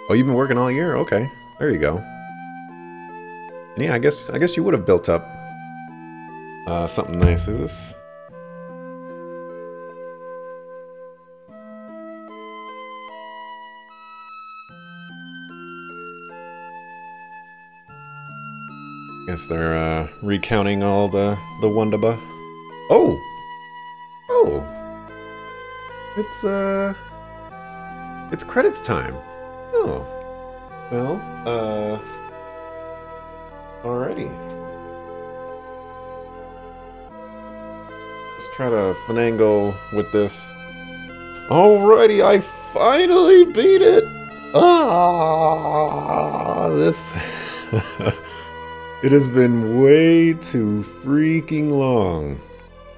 Oh, you've been working all year? Okay. There you go. And yeah, I guess you would have built up something nice. Is this? Guess they're recounting all the Wondaba. Oh, oh, it's it's credits time. Oh, well, alrighty. Let's try to finagle with this. Alrighty, I finally beat it. This. It has been way too freaking long.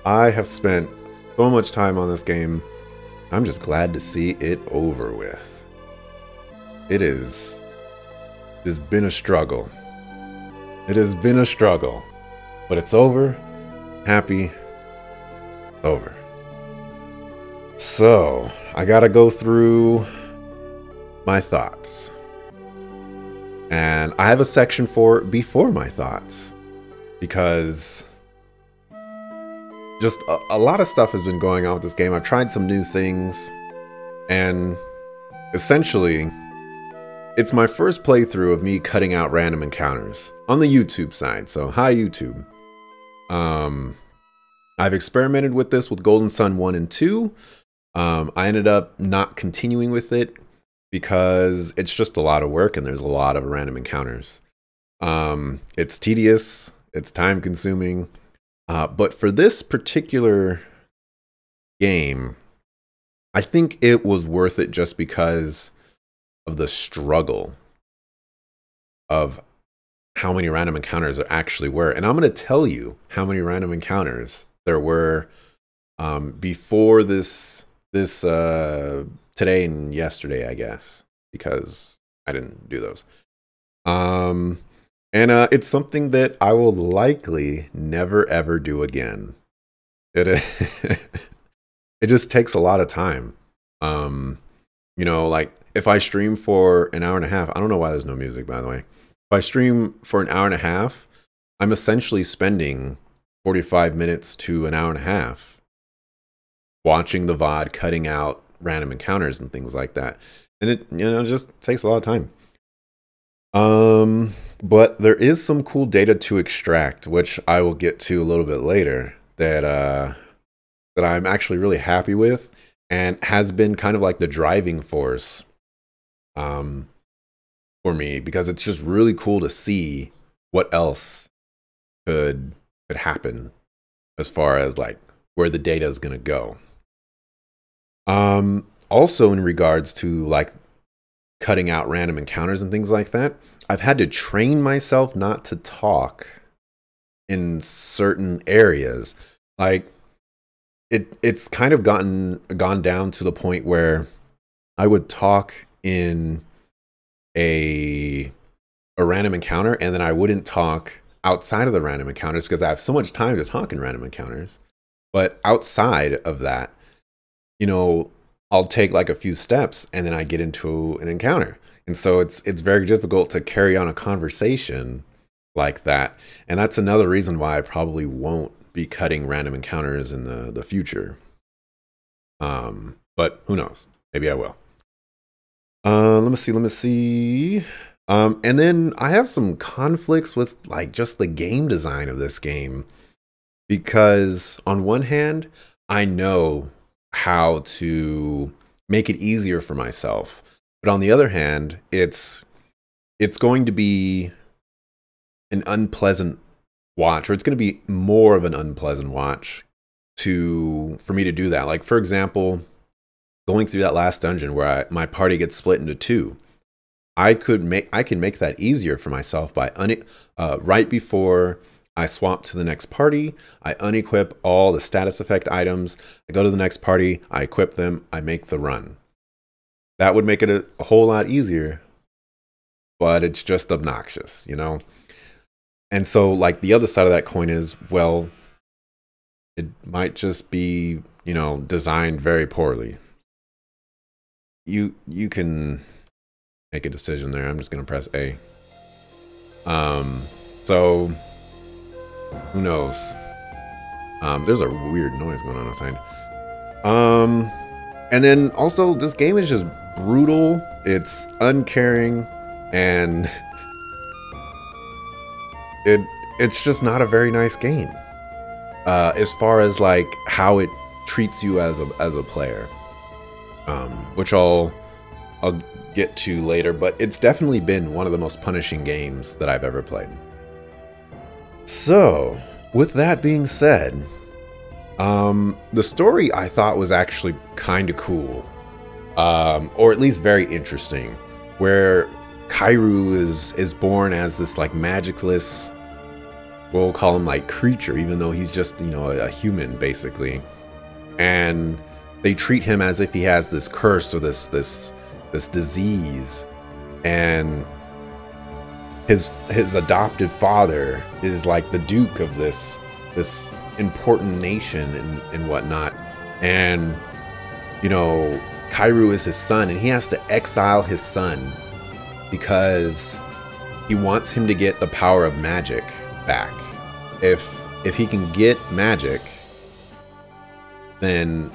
I have spent so much time on this game. I'm just glad to see it over with. It has been a struggle. It has been a struggle. But it's over. Happy. Over. So, I gotta go through my thoughts. And I have a section for before my thoughts. Because just a lot of stuff has been going on with this game. I've tried some new things. And essentially, it's my first playthrough of me cutting out random encounters on the YouTube side. So, hi YouTube. I've experimented with this with Golden Sun 1 and 2. I ended up not continuing with it because it's just a lot of work and there's a lot of random encounters. It's tedious, it's time consuming, but for this particular game, I think it was worth it just because of the struggle of how many random encounters there actually were. And I'm going to tell you how many random encounters there were before this today and yesterday, I guess, because I didn't do those. And it's something that I will likely never ever do again. It it just takes a lot of time. You know, like if I stream for an hour and a half, I don't know why there's no music, by the way. If I stream for an hour and a half, I'm essentially spending 45 minutes to an hour and a half watching the VOD, cutting out random encounters and things like that. And it, you know, just takes a lot of time. But there is some cool data to extract, which I will get to a little bit later, that I'm actually really happy with and has been kind of like the driving force for me, because it's just really cool to see what else could happen as far as like where the data is going to go. Also in regards to like cutting out random encounters and things like that, I've had to train myself not to talk in certain areas. Like it's kind of gone down to the point where I would talk in a random encounter and then I wouldn't talk outside of the random encounters because I have so much time to talk in random encounters. But outside of that, you know, I'll take like a few steps and then I get into an encounter. And so it's very difficult to carry on a conversation like that. And that's another reason why I probably won't be cutting random encounters in the future. But who knows? Maybe I will. Let me see. And then I have some conflicts with like just the game design of this game, because on one hand, I know how to make it easier for myself, but on the other hand, it's going to be an unpleasant watch, or it's going to be more of an unpleasant watch for me to do that. Like for example, going through that last dungeon where my party gets split into two. I can make that easier for myself by right before I swap to the next party, I unequip all the status effect items, I go to the next party, I equip them, I make the run. That would make it a whole lot easier, but it's just obnoxious, you know? And so like the other side of that coin is, well, it might just be, you know, designed very poorly. You can make a decision there. I'm just gonna press A. So who knows? There's a weird noise going on outside. And then also this game is just brutal. It's uncaring, and it's just not a very nice game. As far as like how it treats you as a player, which I'll get to later, but it's definitely been one of the most punishing games that I've ever played. So, with that being said, the story I thought was actually kind of cool, or at least very interesting, where Kairu is born as this like magicless, we'll call him like creature, even though he's just, you know, a human basically, and they treat him as if he has this curse or this disease, and his adopted father is like the duke of this important nation and whatnot, and you know, Kairu is his son, and he has to exile his son because he wants him to get the power of magic back. If he can get magic, then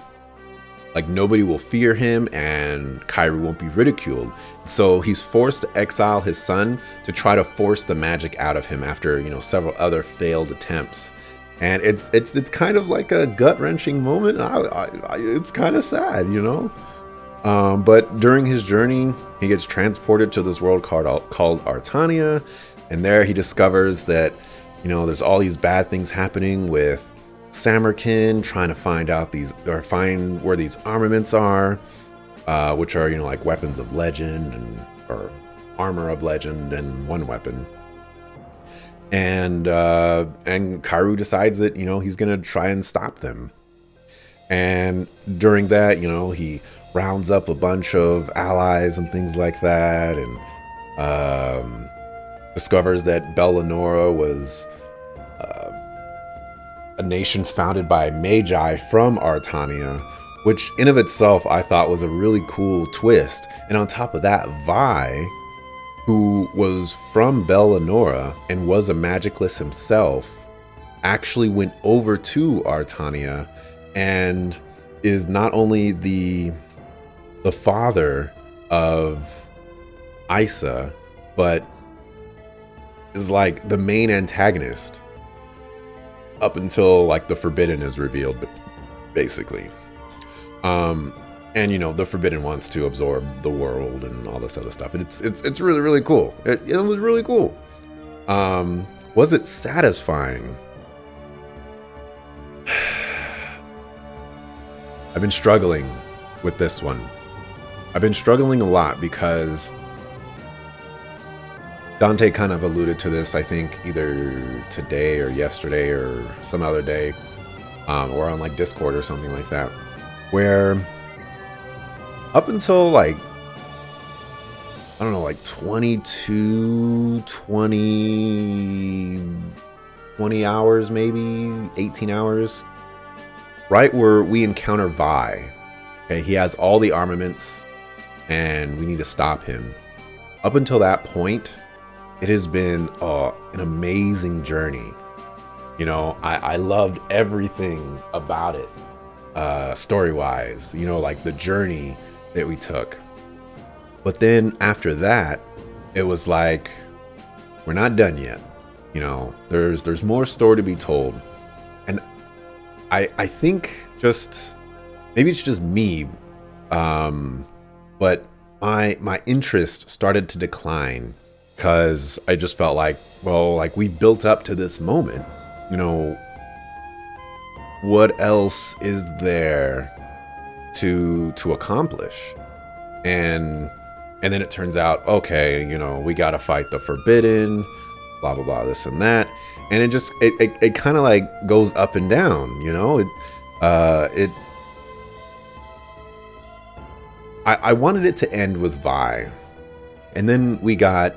like nobody will fear him and Kairu won't be ridiculed. So he's forced to exile his son to try to force the magic out of him after, you know, several other failed attempts. And it's kind of like a gut-wrenching moment. It's kind of sad, you know. But during his journey, he gets transported to this world called Artania, and there he discovers that, you know, there's all these bad things happening with Samarkand, trying to find out find where these armaments are, which are, you know, like weapons of legend or armor of legend and one weapon. And Kairu decides that, you know, he's gonna try and stop them. And during that, you know, he rounds up a bunch of allies and things like that, and discovers that Bellanora was a nation founded by magi from Artania, which in of itself I thought was a really cool twist. And on top of that, Vi, who was from Bellanora and was a magicless himself, actually went over to Artania and is not only the father of Isa, but is like the main antagonist up until like the Forbidden is revealed, basically. And you know, the Forbidden wants to absorb the world and all this other stuff. And it's really, really cool. It was really cool. Was it satisfying? I've been struggling with this one. I've been struggling a lot because Dante kind of alluded to this, I think, either today or yesterday or some other day, or on like Discord or something like that, where up until like, I don't know, like 20 hours, maybe 18 hours, right where we encounter Vi. Okay, he has all the armaments and we need to stop him. Up until that point, it has been an amazing journey. You know, I loved everything about it, story-wise, you know, like the journey that we took. But then after that, it was like, we're not done yet. You know, there's more story to be told. And I think just, maybe it's just me, but my interest started to decline, because I just felt like, well, like we built up to this moment, you know, what else is there to accomplish? And then it turns out, okay, you know, we got to fight the Forbidden, blah, blah, blah, this and that. And it just, it kind of like goes up and down, you know, I wanted it to end with Vi, and then we got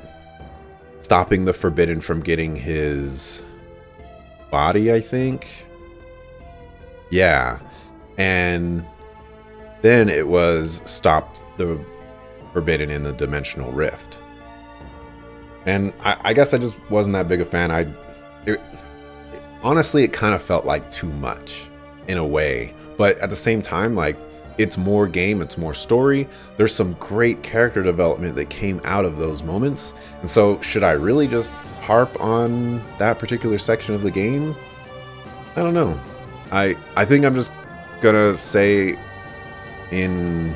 stopping the Forbidden from getting his body, I think. Yeah. And then it was stop the forbidden in the dimensional rift. And I guess I just wasn't that big a fan. Honestly, it kind of felt like too much in a way. But at the same time, like, it's more game, it's more story. There's some great character development that came out of those moments. And so should I really just harp on that particular section of the game? I don't know. I think I'm just gonna say in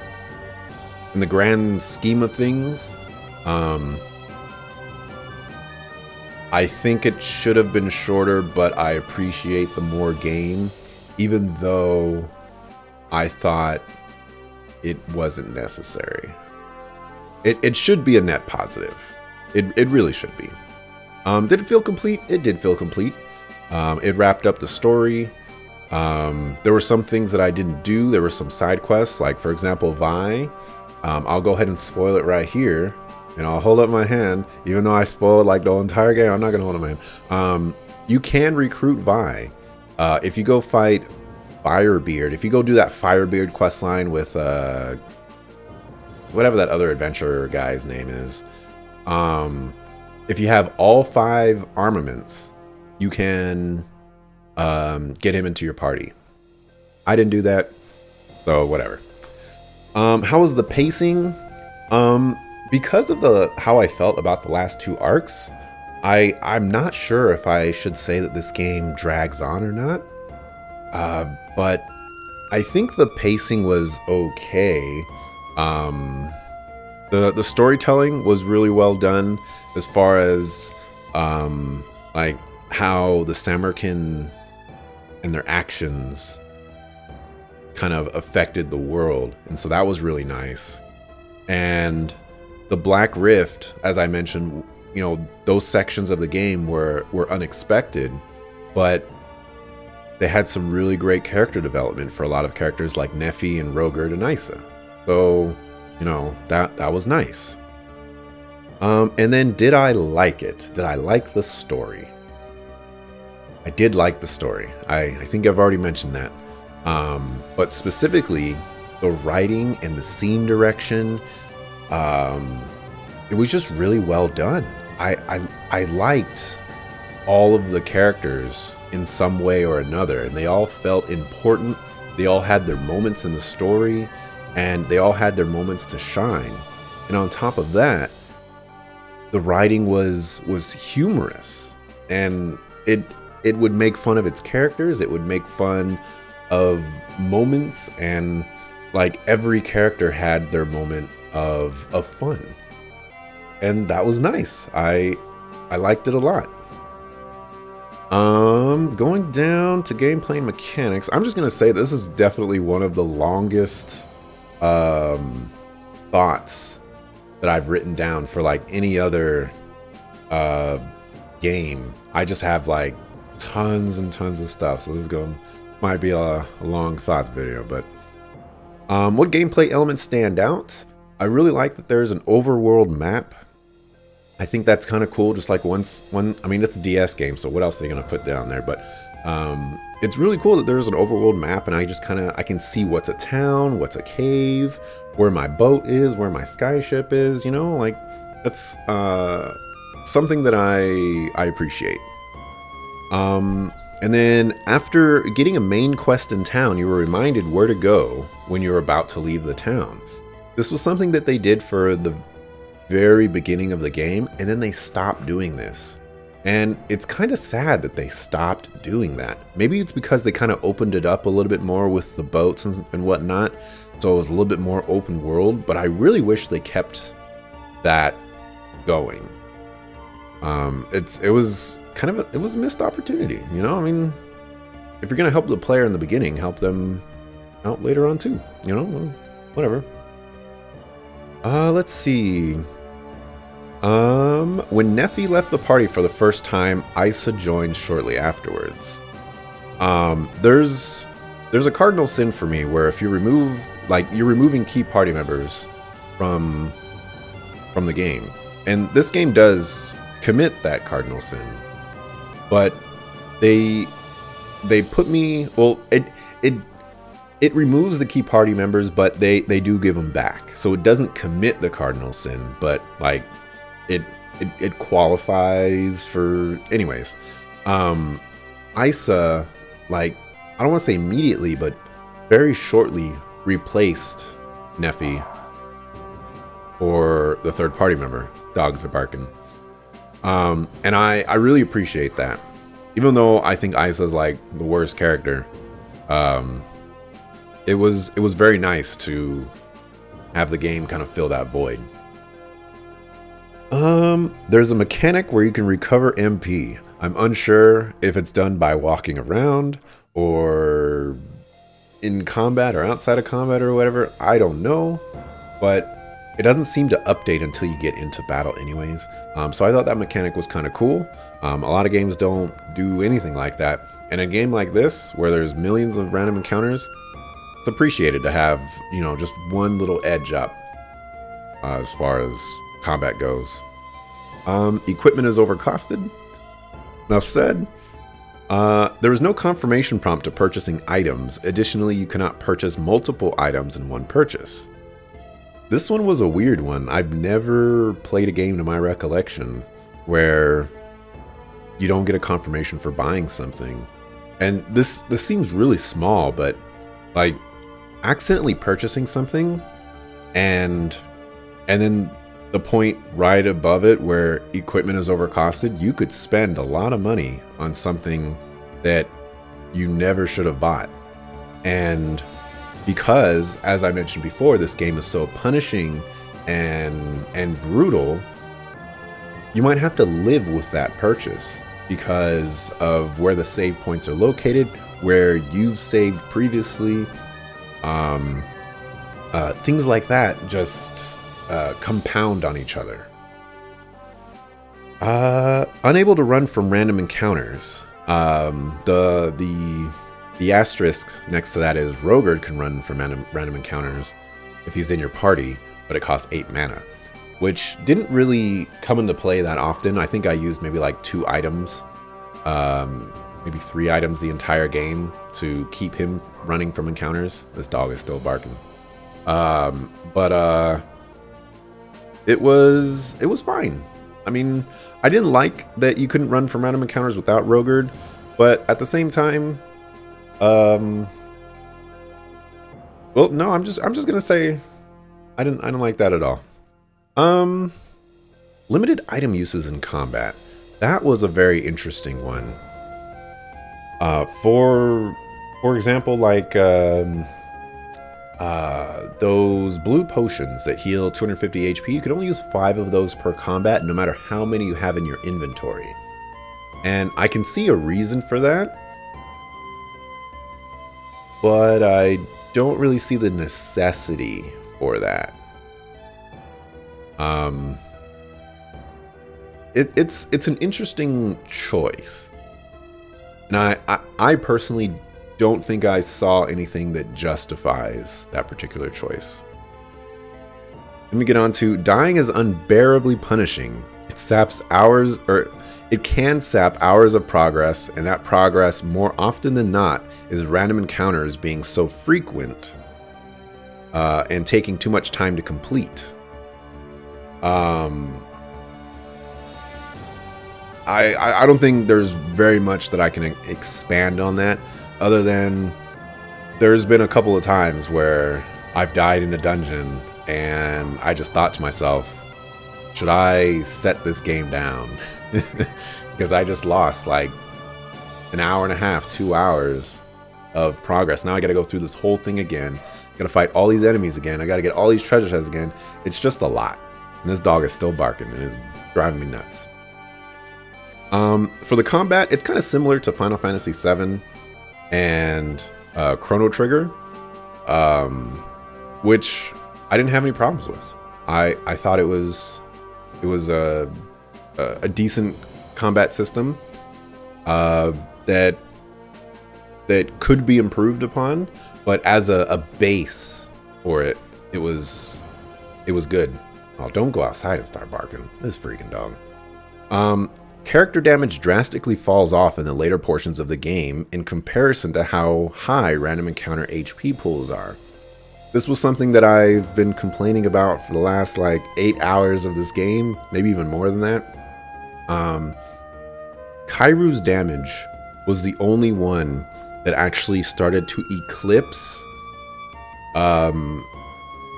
the grand scheme of things, I think it should have been shorter, but I appreciate the more game, even though I thought it wasn't necessary. It should be a net positive. It really should be. Did it feel complete? It did feel complete. It wrapped up the story. There were some things that I didn't do. There were some side quests, like for example, Vi. I'll go ahead and spoil it right here. And I'll hold up my hand, even though I spoiled like the whole entire game. I'm not gonna hold up my hand. You can recruit Vi. If you go fight Firebeard, if you go do that Firebeard questline with whatever that other adventurer guy's name is, if you have all 5 armaments, you can get him into your party. I didn't do that, so whatever. How was the pacing? Because of how I felt about the last 2 arcs, I'm not sure if I should say that this game drags on or not. But I think the pacing was okay. The storytelling was really well done as far as like how the Samarkand and their actions kind of affected the world, and so that was really nice. And the Black Rift, as I mentioned, you know, those sections of the game were unexpected, but they had some really great character development for a lot of characters like Nephi and Rogert and Isa. So, you know, that was nice. And then did I like it? Did I like the story? I did like the story. I think I've already mentioned that. But specifically, the writing and the scene direction, it was just really well done. I liked all of the characters in some way or another, and they all felt important. They all had their moments in the story, and they all had their moments to shine. And on top of that, the writing was humorous, and it would make fun of its characters. It would make fun of moments, and like every character had their moment of fun, and that was nice. I liked it a lot. Going down to gameplay and mechanics, I'm just gonna say this is definitely one of the longest thoughts that I've written down for like any other game. I just have like tons and tons of stuff, so this might be a long thoughts video. But what gameplay elements stand out? I really like that there's an overworld map. I think that's kind of cool. Just like I mean, it's a DS game, so what else are they gonna put down there? But it's really cool that there's an overworld map, and I can see what's a town, what's a cave, where my boat is, where my skyship is. You know, like that's something that I appreciate. And then after getting a main quest in town, you were reminded where to go when you were about to leave the town. This was something that they did for the very beginning of the game, and then they stopped doing this. And it's kind of sad that they stopped doing that. Maybe it's because they kind of opened it up a little bit more with the boats and whatnot, so it was a little bit more open world, but I really wish they kept that going. It was a missed opportunity, you know? I mean, if you're gonna help the player in the beginning, help them out later on too, you know? Whatever. Let's see. When Nephi left the party for the first time, Isa joined shortly afterwards. There's a cardinal sin for me where if you remove, like, you're removing key party members from the game, and this game does commit that cardinal sin, but they put me, well, it removes the key party members, but they do give them back. So it doesn't commit the cardinal sin, but like it qualifies for anyways. Isa, like, I don't want to say immediately, but very shortly replaced Neffy for the third party member. Dogs are barking. And I really appreciate that. Even though I think Isa's like the worst character, it was very nice to have the game kind of fill that void. There's a mechanic where you can recover MP. I'm unsure if it's done by walking around or in combat or outside of combat or whatever. I don't know, but it doesn't seem to update until you get into battle anyways. So I thought that mechanic was kind of cool. A lot of games don't do anything like that. And a game like this, where there's millions of random encounters, it's appreciated to have, you know, just one little edge up as far as combat goes. Equipment is overcosted. Enough said. There was no confirmation prompt to purchasing items. Additionally, you cannot purchase multiple items in one purchase. This one was a weird one. I've never played a game to my recollection where you don't get a confirmation for buying something. And this seems really small, but like accidentally purchasing something and then the point right above it where equipment is overcosted, you could spend a lot of money on something that you never should have bought. And because, as I mentioned before, this game is so punishing and brutal, you might have to live with that purchase because of where the save points are located, where you've saved previously. Things like that just compound on each other. Unable to run from random encounters. The asterisk next to that is Rogard can run from random encounters if he's in your party, but it costs 8 mana, which didn't really come into play that often. I think I used maybe like 2 items, maybe 3 items the entire game to keep him running from encounters. This dog is still barking. It was fine. I mean, I didn't like that you couldn't run from random encounters without Rogard, but at the same time, well, no, I'm just gonna say I didn't like that at all. Limited item uses in combat. That was a very interesting one. For example, like those blue potions that heal 250 HP, you can only use 5 of those per combat, no matter how many you have in your inventory. And I can see a reason for that, but I don't really see the necessity for that. It's an interesting choice, and I personally don't think I saw anything that justifies that particular choice. Let me get on to dying is unbearably punishing. It saps hours, or it can sap hours of progress, and that progress more often than not is random encounters being so frequent and taking too much time to complete. I don't think there's very much that I can expand on that, other than there's been a couple of times where I've died in a dungeon and I just thought to myself, should I set this game down? Because I just lost like an hour and a half, 2 hours of progress. Now I got to go through this whole thing again. I got to fight all these enemies again. I got to get all these treasure chests again. It's just a lot. And this dog is still barking and is driving me nuts. For the combat, it's kind of similar to Final Fantasy VII and Chrono Trigger, which I didn't have any problems with. I thought it was a decent combat system that could be improved upon, but as a base for it, it was good. Oh, don't go outside and start barking. This freaking dog. character damage drastically falls off in the later portions of the game in comparison to how high random encounter HP pools are. This was something that I've been complaining about for the last like 8 hours of this game, maybe even more than that. Kairu's damage was the only one that actually started to eclipse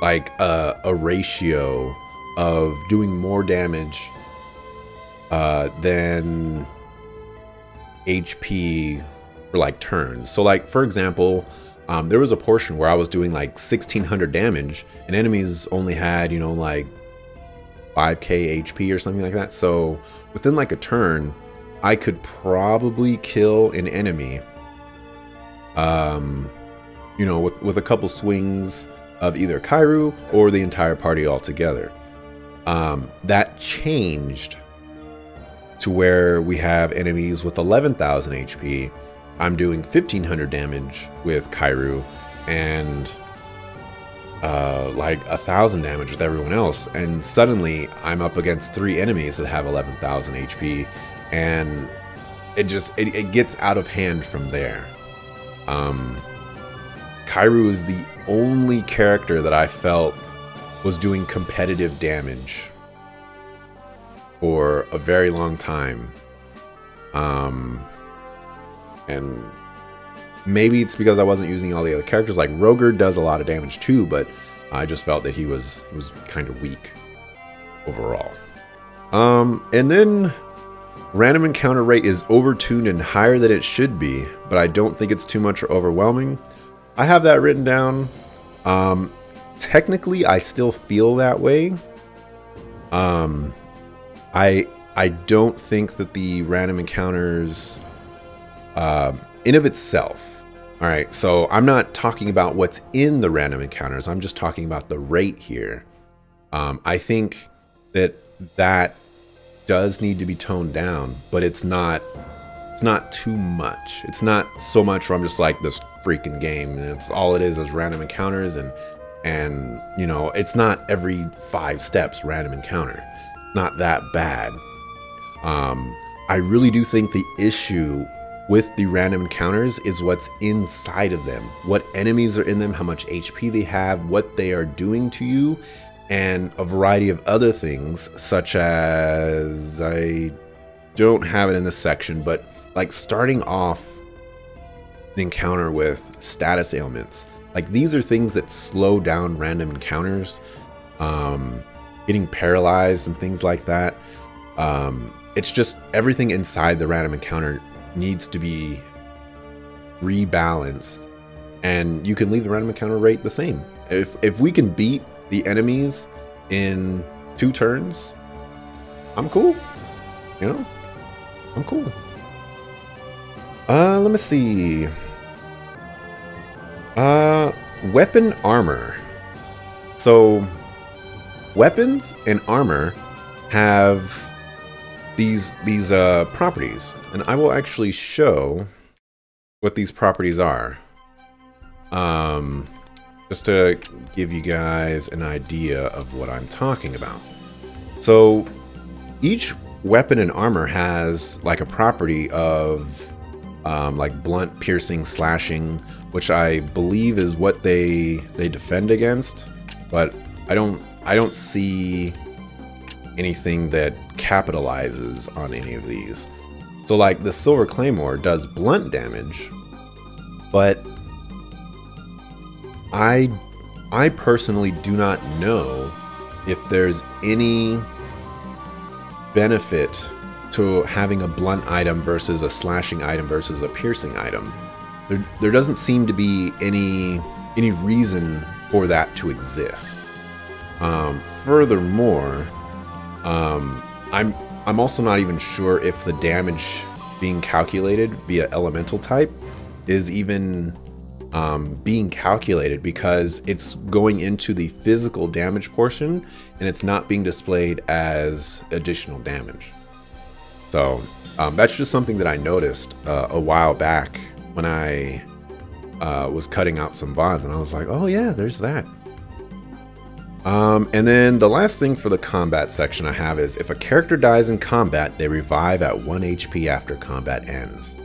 like a ratio of doing more damage than HP for like turns. So like, for example, there was a portion where I was doing like 1600 damage and enemies only had, you know, like 5k HP or something like that. So within like a turn, I could probably kill an enemy, you know, with a couple swings of either Kairu or the entire party altogether. That changed to where we have enemies with 11,000 HP. I'm doing 1500 damage with Kairu and like 1,000 damage with everyone else, and suddenly I'm up against 3 enemies that have 11,000 HP, and it gets out of hand from there. Kairu is the only character that I felt was doing competitive damage for a very long time. And maybe it's because I wasn't using all the other characters. Like Roger does a lot of damage too, but I just felt that he was kind of weak overall. And then random encounter rate is overtuned and higher than it should be, but I don't think it's too much or overwhelming. I have that written down. Technically, I still feel that way. I don't think that the random encounters in of itself. All right, so I'm not talking about what's in the random encounters. I'm just talking about the rate here. I think that does need to be toned down, but it's not too much. It's not so much where I'm just like, this freaking game, it's all it is random encounters, and you know, it's not every 5 steps random encounter. Not that bad. I really do think the issue with the random encounters is what's inside of them, what enemies are in them, how much HP they have, what they are doing to you, and a variety of other things, such as, I don't have it in this section, but like starting off the encounter with status ailments. Like these are things that slow down random encounters, getting paralyzed and things like that. It's just everything inside the random encounter needs to be rebalanced, and you can leave the random encounter rate the same. If we can beat the enemies in 2 turns, I'm cool. You know, I'm cool. Let me see. Weapon armor. So weapons and armor have these properties, and I will actually show what these properties are, just to give you guys an idea of what I'm talking about. So each weapon and armor has like a property of like blunt, piercing, slashing, which I believe is what they defend against, but I don't see anything that capitalizes on any of these. So like the Silver Claymore does blunt damage, but I personally do not know if there's any benefit to having a blunt item versus a slashing item versus a piercing item. There doesn't seem to be any reason for that to exist. Furthermore, I'm also not even sure if the damage being calculated via elemental type is even being calculated, because it's going into the physical damage portion and it's not being displayed as additional damage. So that's just something that I noticed a while back when I was cutting out some VODs, and I was like, oh yeah, there's that. And then the last thing for the combat section I have is if a character dies in combat, they revive at 1 HP after combat ends.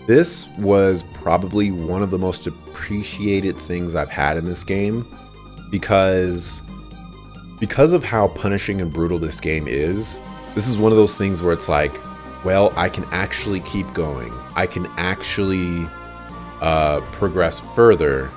This was probably one of the most appreciated things I've had in this game because of how punishing and brutal this game is. This is one of those things where it's like, well, I can actually keep going. I can actually progress further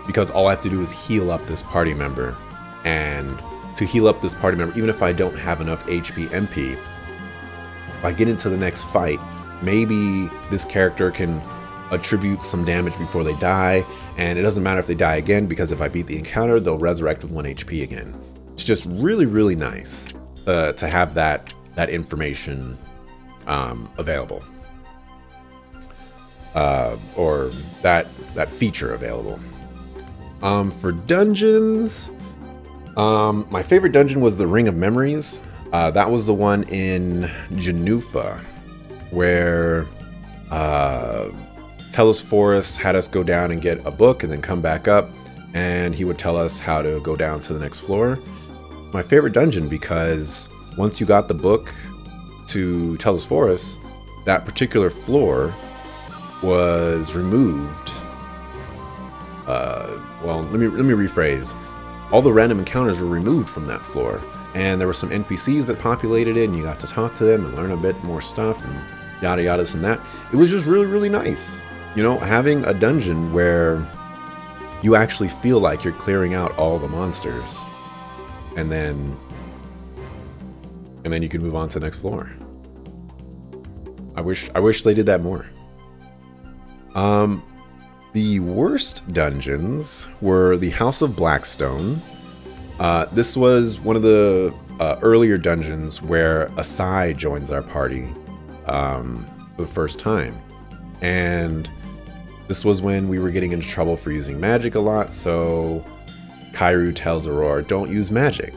because all I have to do is heal up this party member. And to heal up this party member, even if I don't have enough HP MP, if I get into the next fight, maybe this character can attribute some damage before they die, and it doesn't matter if they die again, because if I beat the encounter, they'll resurrect with 1 HP again. It's just really, really nice to have that information available. Or that feature available. For dungeons, my favorite dungeon was the Ring of Memories. That was the one in Janufa, where Telesphorus had us go down and get a book and then come back up, and he would tell us how to go down to the next floor. My favorite dungeon because once you got the book to Telesphorus, that particular floor was removed. Well, let me rephrase. All the random encounters were removed from that floor, and there were some NPCs that populated it, and you got to talk to them and learn a bit more stuff and yada yada this and that. It was just really, really nice. You know, having a dungeon where you actually feel like you're clearing out all the monsters, and then you can move on to the next floor. I wish they did that more. The worst dungeons were the House of Blackstone. This was one of the earlier dungeons where Asai joins our party for the first time. And this was when we were getting into trouble for using magic a lot, so Kairu tells Aurora, don't use magic.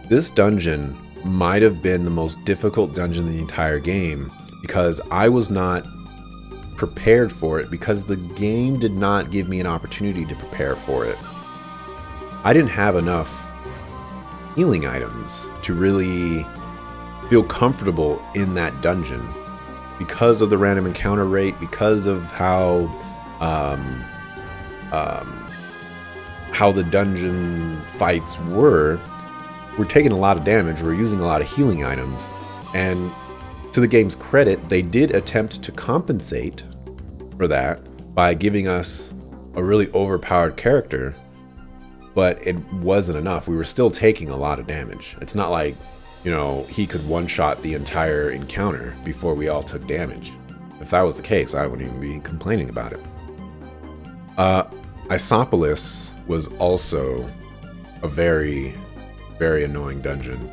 This dungeon might have been the most difficult dungeon in the entire game because I was not prepared for it, because the game did not give me an opportunity to prepare for it. I didn't have enough healing items to really feel comfortable in that dungeon because of the random encounter rate, because of how the dungeon fights were. We're taking a lot of damage, we're using a lot of healing items, and to the game's credit, they did attempt to compensate for that by giving us a really overpowered character, but it wasn't enough. We were still taking a lot of damage. It's not like, you know, he could one-shot the entire encounter before we all took damage. If that was the case, I wouldn't even be complaining about it. Isopolis was also a very, very annoying dungeon.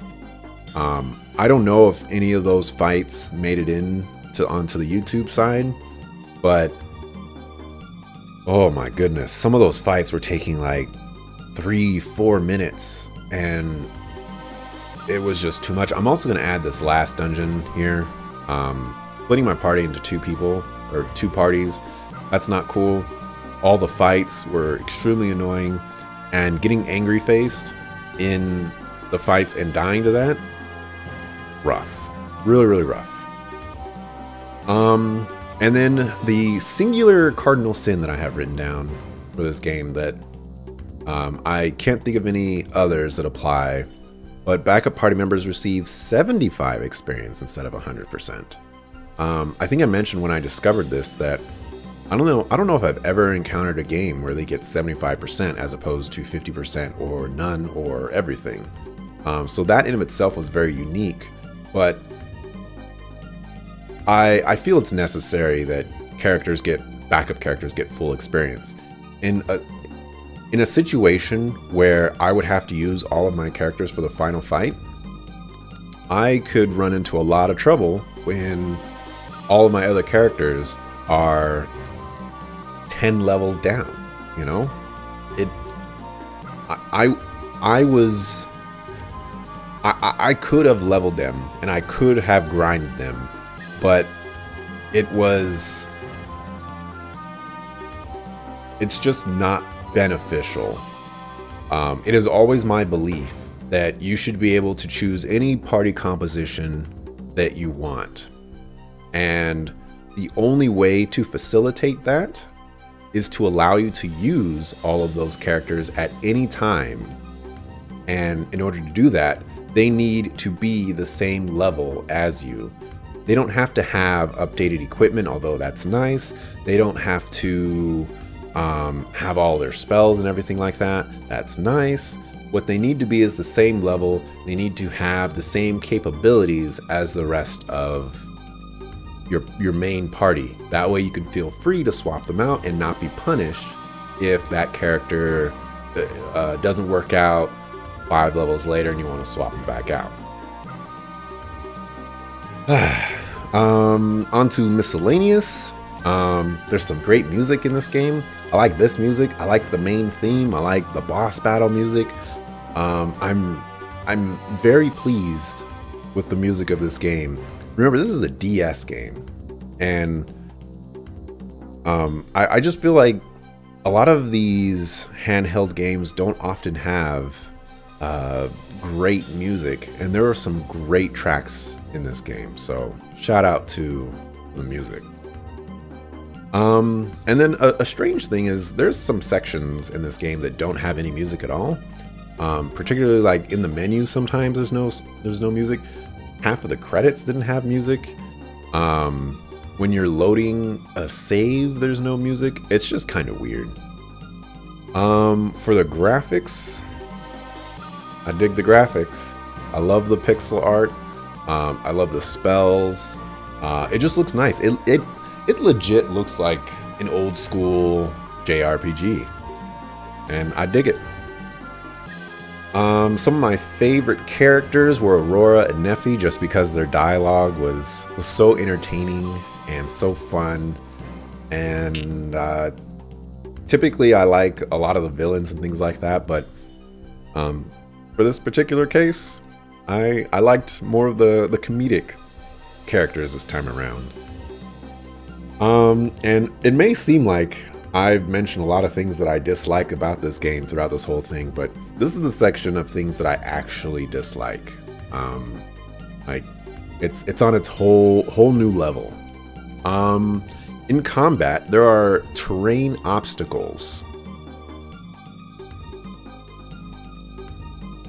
I don't know if any of those fights made it onto the YouTube side, but oh my goodness, some of those fights were taking like 3-4 minutes, and it was just too much. I'm also going to add this last dungeon here. Splitting my party into 2 people, or 2 parties, that's not cool. All the fights were extremely annoying, and getting angry faced in the fights and dying to that, rough. Really, really rough. And then the singular cardinal sin that I have written down for this game that I can't think of any others that apply, but backup party members receive 75 experience instead of 100%. I think I mentioned when I discovered this that I don't know if I've ever encountered a game where they get 75% as opposed to 50% or none or everything. So that in of itself was very unique, but I feel it's necessary that backup characters get full experience. In a situation where I would have to use all of my characters for the final fight, I could run into a lot of trouble when all of my other characters are 10 levels down, you know? I could have leveled them and I could have grinded them, but it's just not beneficial It is always my belief that you should be able to choose any party composition that you want. And the only way to facilitate that is to allow you to use all of those characters at any time. And in order to do that, they need to be the same level as you. They don't have to have updated equipment, although that's nice. They don't have to have all their spells and everything like that. That's nice. What they need to be is the same level. They need to have the same capabilities as the rest of your main party. That way you can feel free to swap them out and not be punished if that character doesn't work out 5 levels later and you want to swap them back out. Onto miscellaneous. There's some great music in this game. I like this music. I like the main theme. I like the boss battle music. I'm very pleased with the music of this game. Remember, this is a DS game, and I just feel like a lot of these handheld games don't often have great music, and there are some great tracks in this game. So shout out to the music. And then a strange thing is there's some sections in this game that don't have any music at all. Particularly like in the menu, sometimes there's no music. Half of the credits didn't have music. When you're loading a save, there's no music. It's just kind of weird. For the graphics, I dig the graphics. I love the pixel art. I love the spells. It just looks nice. It legit looks like an old school JRPG, and I dig it. Some of my favorite characters were Aurora and Nephi, just because their dialogue was so entertaining and so fun. And typically I like a lot of the villains and things like that, but for this particular case, I liked more of the comedic characters this time around. And it may seem like I've mentioned a lot of things that I dislike about this game throughout this whole thing, but this is the section of things that I actually dislike. Like it's on its whole new level. In combat, there are terrain obstacles.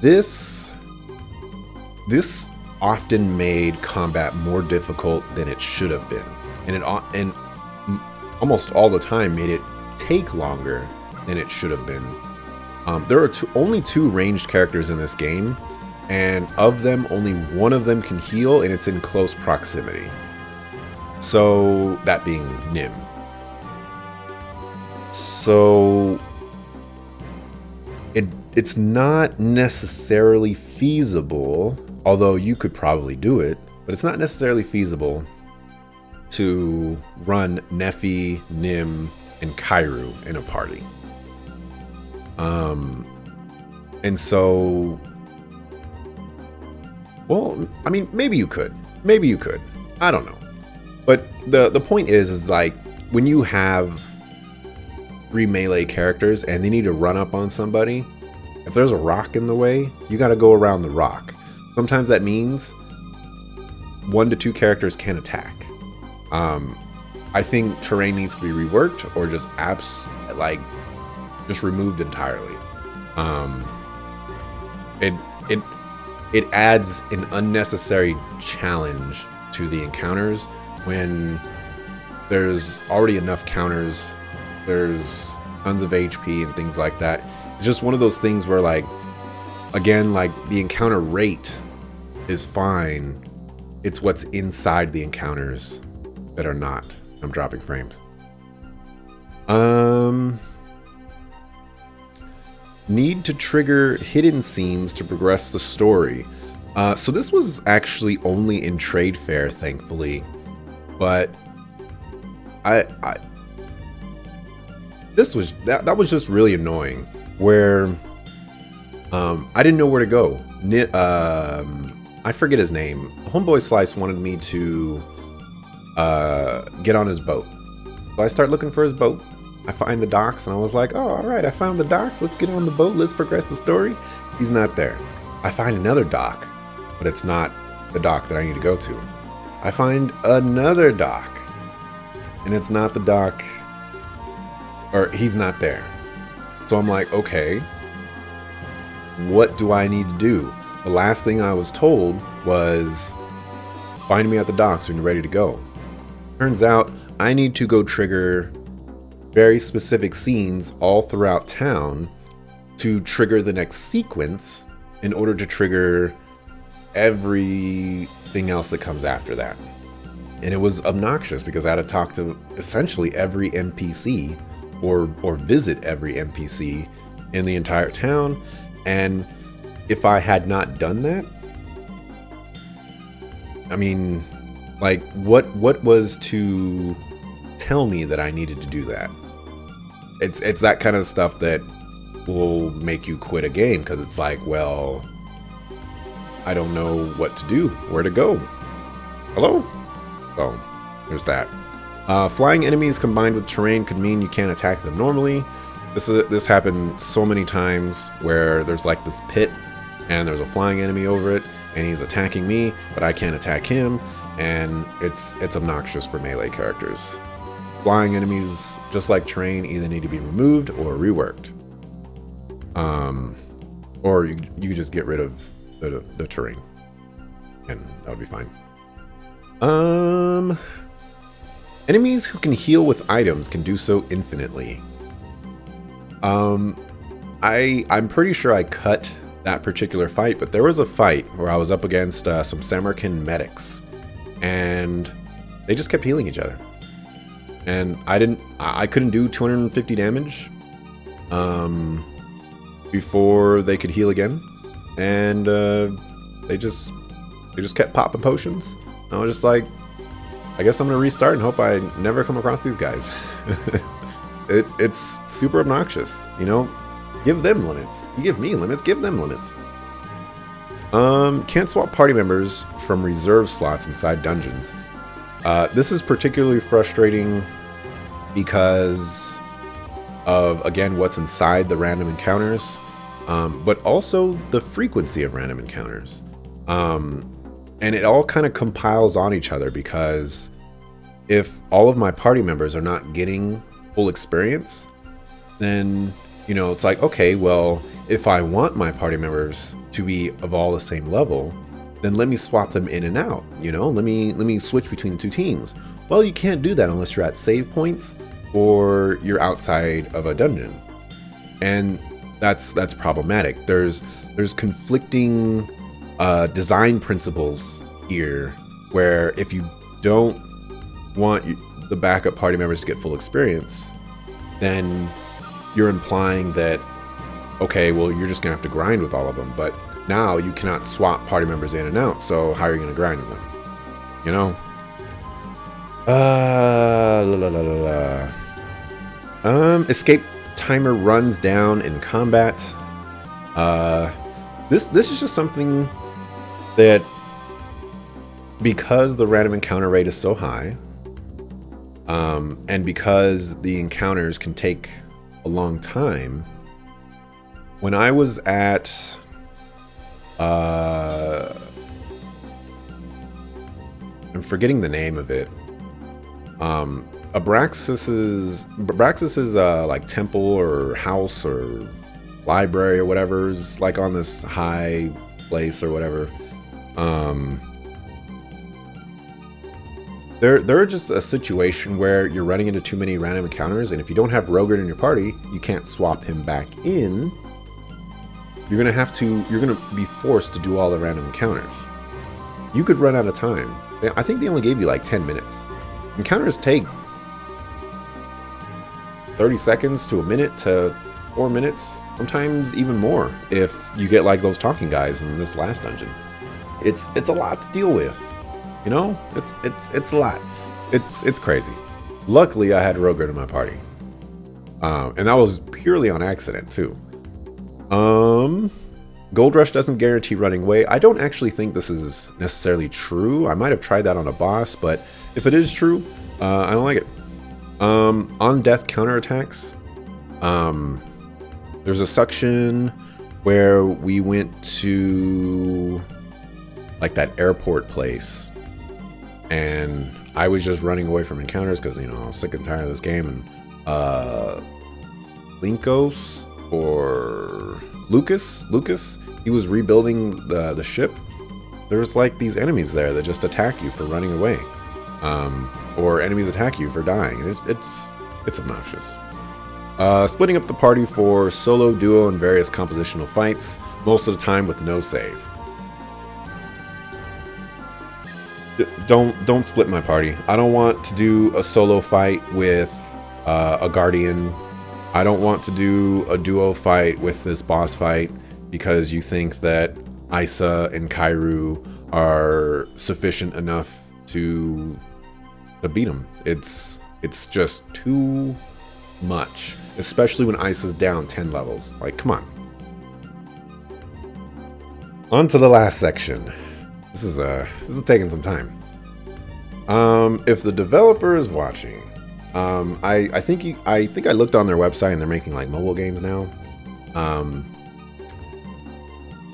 This often made combat more difficult than it should have been, and almost all the time made it take longer than it should have been. There are only 2 ranged characters in this game, and of them, only one of them can heal, and it's in close proximity. So, that being Nim. So, it's not necessarily feasible, although you could probably do it, but it's not necessarily feasible to run Nephi, Nim, and Kairu in a party. And so, well, I mean, maybe you could. I don't know. But the point is like, when you have 3 melee characters and they need to run up on somebody, if there's a rock in the way, you got to go around the rock. Sometimes that means 1 to 2 characters can attack. I think terrain needs to be reworked, or just just removed entirely. It adds an unnecessary challenge to the encounters when there's already enough counters. There's tons of HP and things like that. It's just one of those things where, like, again, like, the encounter rate is fine. It's what's inside the encounters that are not. I'm dropping frames. Need to trigger hidden scenes to progress the story. So this was actually only in Trade Fair, thankfully, but that was just really annoying. Where I didn't know where to go. I forget his name. Homeboy Slice wanted me to get on his boat. So I start looking for his boat. I find the docks, and I was like, oh, all right, I found the docks. Let's get on the boat. Let's progress the story. He's not there. I find another dock, but it's not the dock that I need to go to. I find another dock, and it's not the dock, or he's not there. So I'm like, okay, what do I need to do? The last thing I was told was, find me at the docks when you're ready to go. Turns out I need to go trigger very specific scenes all throughout town to trigger the next sequence in order to trigger everything else that comes after that. And it was obnoxious because I had to talk to essentially every NPC or visit every NPC in the entire town. And if I had not done that, I mean, like, what was to tell me that I needed to do that? It's that kind of stuff that will make you quit a game, because it's like, well, I don't know what to do, where to go. Hello? So there's that. Flying enemies combined with terrain could mean you can't attack them normally. This happened so many times where there's like this pit and there's a flying enemy over it and he's attacking me, but I can't attack him, and it's obnoxious for melee characters. Flying enemies, just like terrain, either need to be removed or reworked. Or you just get rid of the terrain, and that would be fine. Enemies who can heal with items can do so infinitely. I'm pretty sure I cut that particular fight, but there was a fight where I was up against some Samarkand medics, and they just kept healing each other. And I couldn't do 250 damage before they could heal again, and they just kept popping potions. I was just like, I guess I'm gonna restart and hope I never come across these guys. It's super obnoxious, you know. Give them limits. You give me limits, give them limits. Can't swap party members from reserve slots inside dungeons. This is particularly frustrating because of, again, what's inside the random encounters, but also the frequency of random encounters. And it all kind of compiles on each other, because if all of my party members are not getting full experience, then, you know, it's like, okay, well, if I want my party members to be of all the same level, then let me swap them in and out, you know, let me switch between the two teams. Well, you can't do that unless you're at save points or you're outside of a dungeon. And that's problematic. There's conflicting design principles here, where if you don't want the backup party members to get full experience, then you're implying that, okay, well, you're just gonna have to grind with all of them, but now you cannot swap party members in and out, so how are you gonna grind with them? You know? Escape timer runs down in combat. This is just something that, because the random encounter rate is so high, and because the encounters can take a long time, when I was at I'm forgetting the name of it. Abraxas's like temple or house or library or whatever is like on this high place or whatever. They're just a situation where you're running into too many random encounters, and if you don't have Rogert in your party, you can't swap him back in. You're gonna be forced to do all the random encounters. You could run out of time. I think they only gave you like 10 minutes. Encounters take 30 seconds to a minute to 4 minutes, sometimes even more if you get like those talking guys in this last dungeon. It's a lot to deal with, you know. It's a lot. It's crazy. Luckily, I had Rogert in my party, and that was purely on accident too. Gold Rush doesn't guarantee running away. I don't actually think this is necessarily true. I might have tried that on a boss, but if it is true, I don't like it. On death counterattacks, there's a section where we went to like that airport place, and I was just running away from encounters because, you know, I was sick and tired of this game. And Linkos or Lucas, he was rebuilding the ship. There's like these enemies there that just attack you for running away, or enemies attack you for dying. It's obnoxious. Splitting up the party for solo, duo, and various compositional fights, most of the time with no save. Don't split my party. I don't want to do a solo fight with a guardian. I don't want to do a duo fight with this boss fight because you think that Isa and Kairu are sufficient enough to beat him. It's just too much, especially when Isa's down 10 levels. Like, come on. On to the last section. This is taking some time. If the developer is watching, I think I looked on their website and they're making like mobile games now.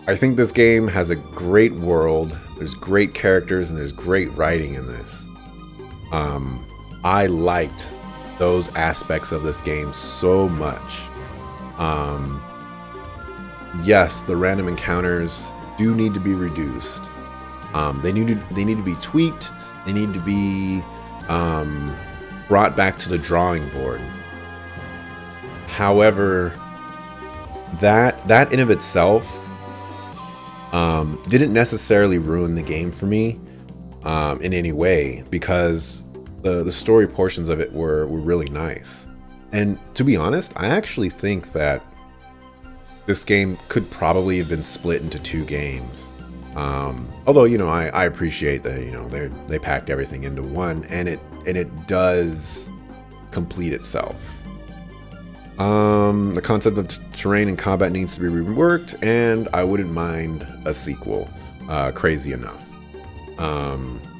I think this game has a great world. There's great characters and there's great writing in this. I liked those aspects of this game so much. Yes, the random encounters do need to be reduced. They need to be tweaked. They need to be brought back to the drawing board. However, that in of itself didn't necessarily ruin the game for me in any way, because the story portions of it were really nice. And to be honest, I actually think that this game could probably have been split into 2 games. Although, you know, I appreciate that, you know, they packed everything into one, and it does complete itself. The concept of terrain and combat needs to be reworked, and I wouldn't mind a sequel. Crazy enough.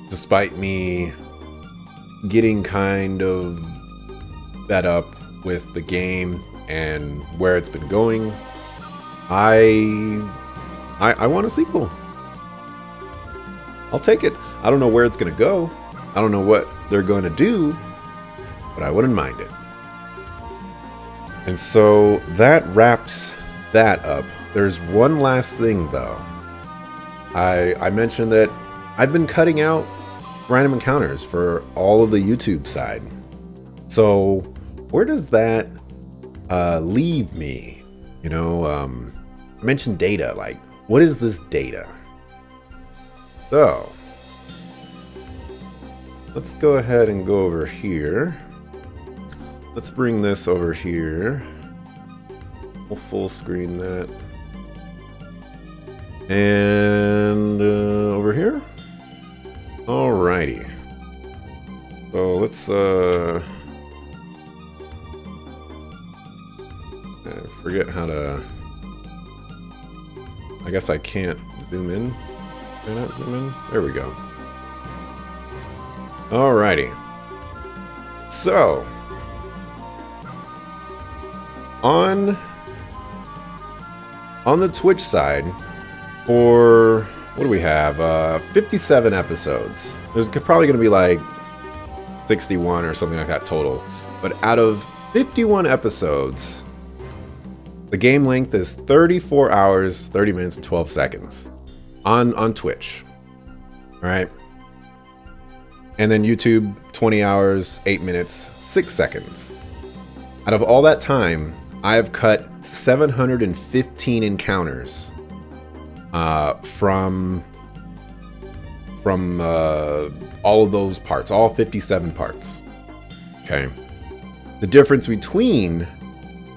Despite me getting kind of fed up with the game and where it's been going, I want a sequel. I'll take it. I don't know where it's going to go. I don't know what they're going to do, but I wouldn't mind it. And so that wraps that up. There's one last thing though. I mentioned that I've been cutting out random encounters for all of the YouTube side. So where does that leave me? You know, I mentioned data. Like, what is this data? So let's go ahead and go over here. Let's bring this over here. We'll full screen that. And over here. Alrighty. So let's I forget how to. I guess I can't zoom in. Can I not zoom in? There we go. Alrighty. So on the Twitch side, for what do we have? 57 episodes. There's probably going to be like 61 or something like that total. But out of 51 episodes, the game length is 34 hours, 30 minutes, and 12 seconds on Twitch. All right. And then YouTube, 20 hours, 8 minutes, 6 seconds. Out of all that time, I have cut 715 encounters from all of those parts, all 57 parts. Okay. The difference between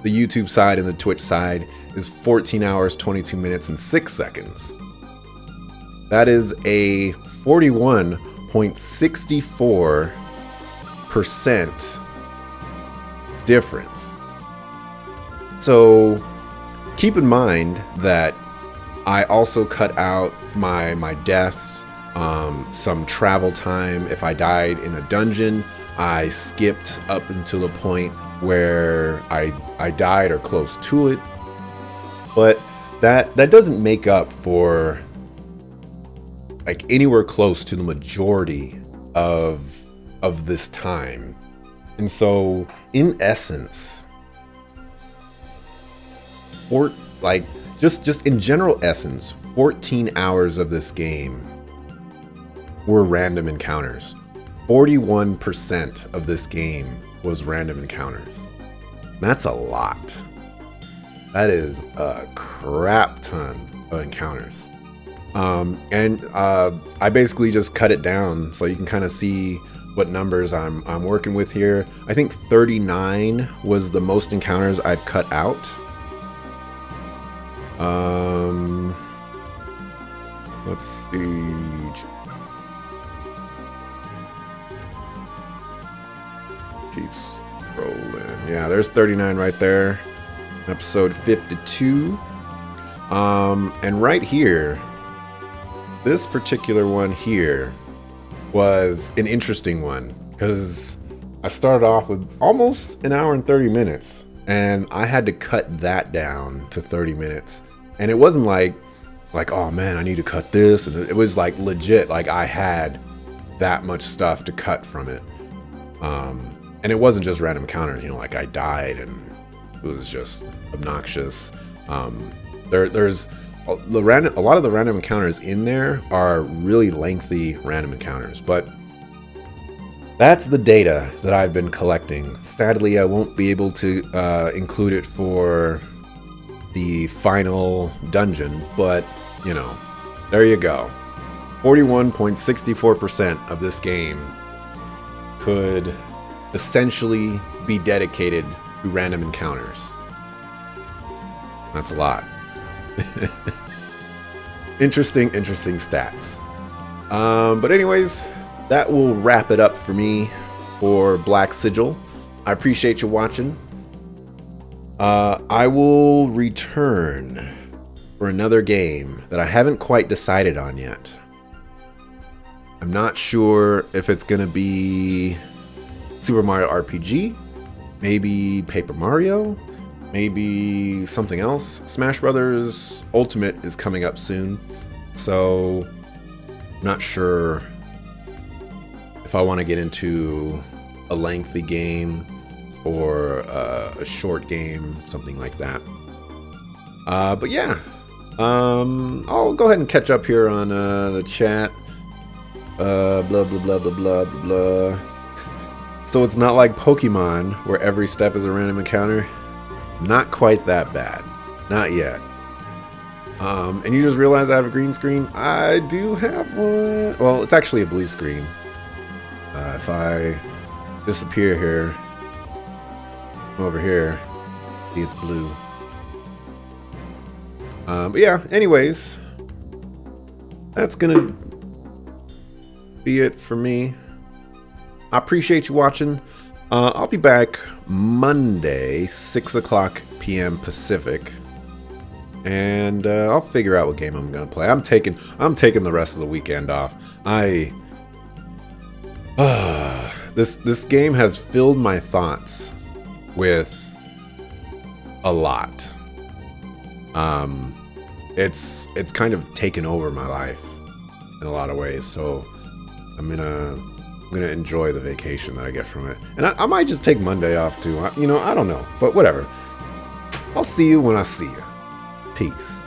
the YouTube side and the Twitch side is 14 hours, 22 minutes, and 6 seconds. That is a 41.64% difference. So keep in mind that I also cut out my deaths, some travel time if I died in a dungeon, I skipped up until the point where I died or close to it. But that doesn't make up for like anywhere close to the majority of this time. And so in essence, or like just in general essence, 14 hours of this game were random encounters. 41% of this game was random encounters. That's a lot. That is a crap ton of encounters. I basically just cut it down so you can kind of see what numbers I'm working with here. I think 39 was the most encounters I've cut out. Let's see. Keeps scrolling. Yeah, there's 39 right there. Episode 52. And right here, this particular one here was an interesting one because I started off with almost an hour and 30 minutes and I had to cut that down to 30 minutes. And it wasn't like, oh man, I need to cut this. And it was like legit, like I had that much stuff to cut from it. And it wasn't just random encounters, you know, like I died and it was just obnoxious. There's a lot of the random encounters in there are really lengthy random encounters, but that's the data that I've been collecting. Sadly, I won't be able to include it for the final dungeon, but you know, there you go. 41.64% of this game could essentially be dedicated to random encounters. That's a lot. Interesting stats. But anyways, that will wrap it up for me for Black Sigil. I appreciate you watching. I will return for another game that I haven't quite decided on yet. I'm not sure if it's gonna be Super Mario RPG, maybe Paper Mario, maybe something else. Smash Brothers Ultimate is coming up soon, so I'm not sure if I want to get into a lengthy game or a short game, something like that. But yeah, I'll go ahead and catch up here on the chat. Blah blah blah blah blah blah. So it's not like Pokemon where every step is a random encounter. Not quite that bad. Not yet. And you just realize I have a green screen? I do have one. Well, it's actually a blue screen. If I disappear here, over here, see it's blue. But yeah, anyways, that's gonna be it for me. I appreciate you watching. I'll be back Monday, 6:00 p.m. Pacific, and I'll figure out what game I'm gonna play. I'm taking the rest of the weekend off. This game has filled my thoughts with a lot. It's kind of taken over my life in a lot of ways. So I'm gonna enjoy the vacation that I get from it. And I might just take Monday off too. You know, I don't know. But whatever. I'll see you when I see you. Peace.